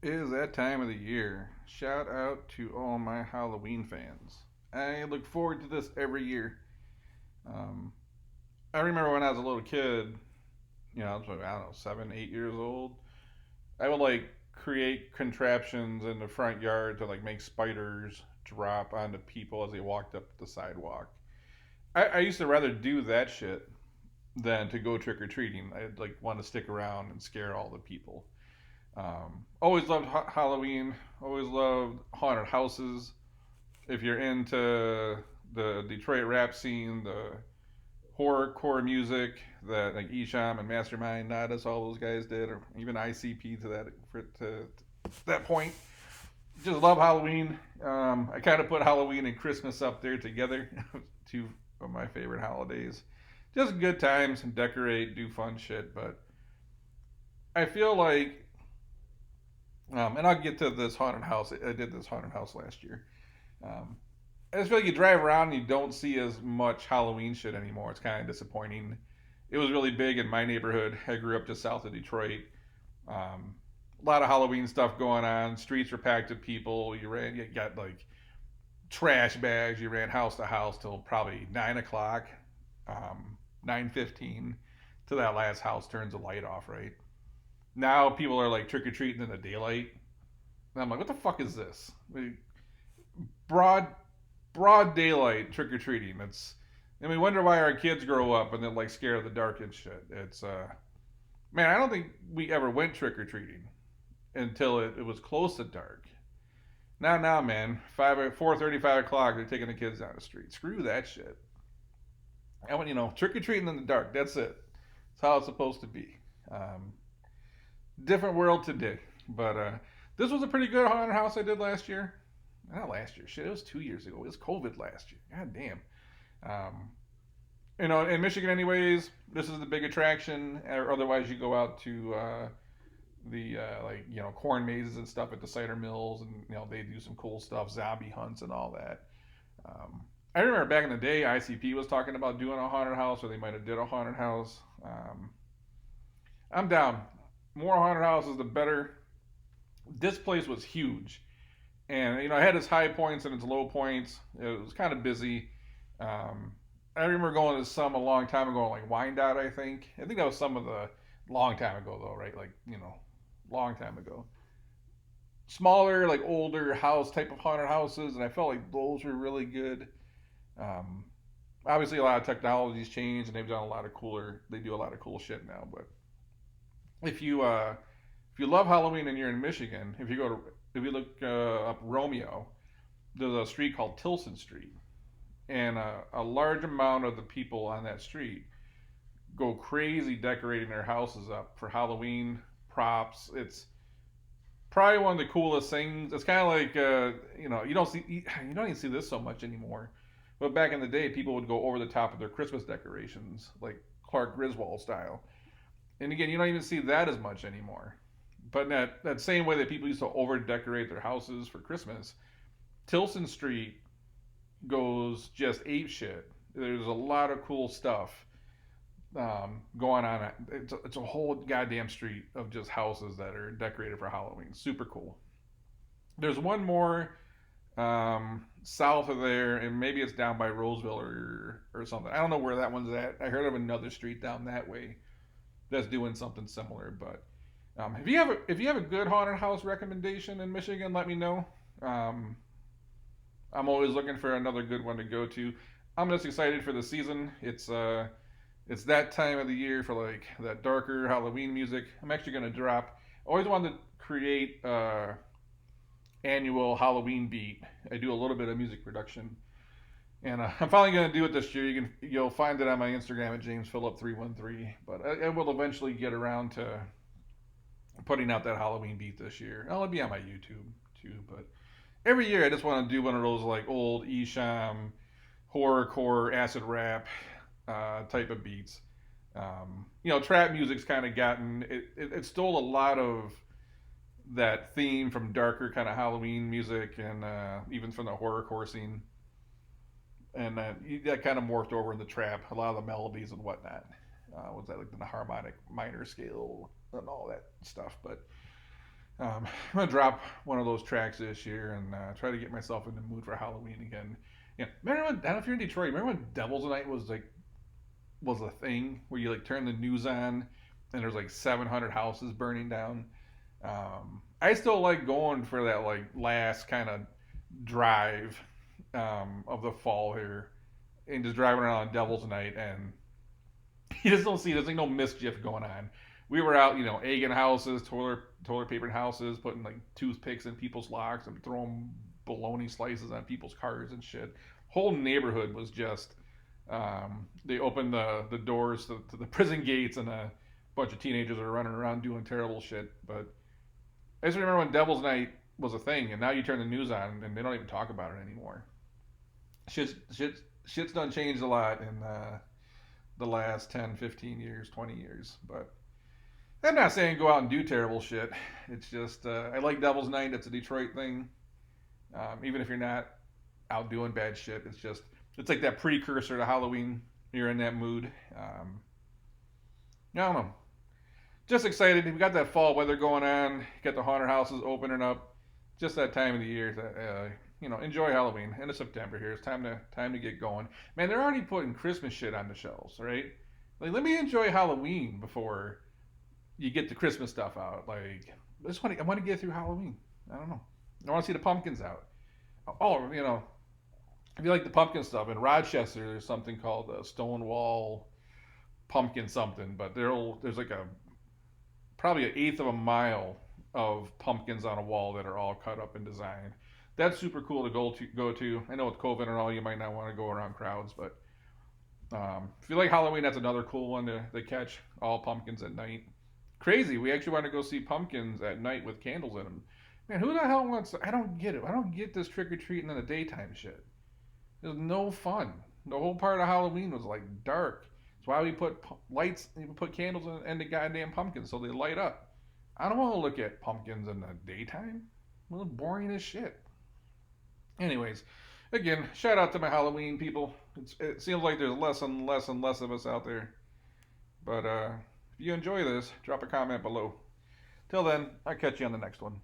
It is that time of the year. Shout out to all my Halloween fans. I look forward to this every year. Um, I remember when I was a little kid, I was like, I don't know, 7, 8 years old. I would like create contraptions in the front yard to like make spiders drop onto people as they walked up the sidewalk. I used to rather do that shit than to go trick or treating. I'd like want to stick around and scare all the people. Always loved Halloween. Always loved haunted houses. If you're into the Detroit rap scene, the horrorcore music that like Esham and Mastamind Natas, all those guys did, or even ICP to that point. Just love Halloween. I kind of put Halloween and Christmas up there together, two of my favorite holidays. Just good times and decorate, do fun shit. But I feel like and I'll get to this haunted house. I did this haunted house last year. Um, I just feel like you drive around and you don't see as much Halloween shit anymore. It's kind of disappointing. It was really big in my neighborhood. I grew up just south of Detroit. A lot of Halloween stuff going on. Streets were packed with people. You got like trash bags. You ran house to house till probably 9 o'clock, 9:15, till that last house turns the light off. Right now, people are like trick or treating in the daylight. And I'm like, what the fuck is this? Broad broad daylight trick or treating. And we wonder why our kids grow up and they're like scared of the dark and shit. It's man, I don't think we ever went trick or treating until it was close to dark. Now, man, 4:30, 5 o'clock, they're taking the kids down the street. Screw that shit. I want trick or treating in the dark. That's it. That's how it's supposed to be. Um, Different world today, but this was a pretty good haunted house I did last year. Not last year, shit. It was 2 years ago. It was COVID last year. God damn. Um, in Michigan, anyways, this is the big attraction. Or otherwise, you go out to the corn mazes and stuff at the cider mills, and they do some cool stuff, zombie hunts and all that. I remember back in the day, ICP was talking about doing a haunted house, or they might have did a haunted house. I'm down. More haunted houses, the better. This place was huge, and it had its high points and its low points. It was kind of busy. Um, I remember going to some a long time ago, like Wyandotte, I think. I think that was some of the long time ago, though, right? Like long time ago. Smaller, like older house type of haunted houses, and I felt like those were really good. Um, Obviously, a lot of technology's changed, and they've done a lot of cooler. They do a lot of cool shit now. But if you love Halloween and you're in Michigan, if you look up Romeo, there's a street called Tillson Street, and a large amount of the people on that street go crazy decorating their houses up for Halloween props. It's probably one of the coolest things. It's kind of like you don't even see this so much anymore. But back in the day, people would go over the top of their Christmas decorations, like Clark Griswold style. And again, you don't even see that as much anymore. But in that same way that people used to over decorate their houses for Christmas, Tilson Street goes just ape shit. There's a lot of cool stuff going on. It's a whole goddamn street of just houses that are decorated for Halloween. Super cool. There's one more south of there, and maybe it's down by Roseville or something. I don't know where that one's at. I heard of another street down that way that's doing something similar. But if you have a good haunted house recommendation in Michigan, let me know. Um, I'm always looking for another good one to go to. I'm just excited for the season. It's that time of the year for like that darker Halloween music. I'm actually gonna drop. I always wanted to create annual Halloween beat. I do a little bit of music production, and I'm finally gonna do it this year. You'll find it on my Instagram at JamesPhillip313. But I will eventually get around to putting out that Halloween beat this year. It'll be on my YouTube too. But every year I just want to do one of those like old Esham horrorcore acid rap type of beats. Trap music's kind of gotten it stole a lot of that theme from darker kind of Halloween music and even from the horrorcore scene, and that kind of morphed over in the trap. A lot of the melodies and whatnot was that like the harmonic minor scale and all that stuff. But I'm gonna drop one of those tracks this year and try to get myself in the mood for Halloween again. Yeah, remember when? I don't know if you're in Detroit. Remember when Devil's Night was a thing where you like turn the news on and there's like 700 houses burning down. I still like going for that like last kind of drive of the fall here and just driving around on Devil's Night, and you just don't see there's like no mischief going on. We were out, egging houses, toilet papering houses, putting like toothpicks in people's locks and throwing bologna slices on people's cars and shit. Whole neighborhood was just they opened the doors to the prison gates, and a bunch of teenagers are running around doing terrible shit. But I just remember when Devil's Night was a thing, and now you turn the news on and they don't even talk about it anymore. Shit's done changed a lot in the last 10, 15 years, 20 years. But I'm not saying go out and do terrible shit. It's just I like Devil's Night. It's a Detroit thing. Even if you're not out doing bad shit, it's like that precursor to Halloween. You're in that mood. I don't know. Just excited. We got that fall weather going on. Got the haunted houses opening up. Just that time of the year that enjoy Halloween. End of September here. It's time to get going. Man, they're already putting Christmas shit on the shelves, right? Like, let me enjoy Halloween before you get the Christmas stuff out. Like, I want to get through Halloween. I don't know. I want to see the pumpkins out. Oh, if you like the pumpkin stuff, in Rochester there's something called a Stonewall pumpkin something, but there's like probably an eighth of a mile of pumpkins on a wall that are all cut up and designed. That's super cool to go to. I know with COVID and all, you might not want to go around crowds, but if you like Halloween, that's another cool one to catch all pumpkins at night. Crazy. We actually want to go see pumpkins at night with candles in them. Man, who the hell wants? I don't get it. I don't get this trick or treating in the daytime shit. It was no fun. The whole part of Halloween was like dark. That's why we put lights, we put candles in the goddamn pumpkins so they light up. I don't want to look at pumpkins in the daytime. Well, boring as shit. Anyways, again, shout out to my Halloween people. It seems like there's less and less and less of us out there. But if you enjoy this, drop a comment below. Till then, I'll catch you on the next one.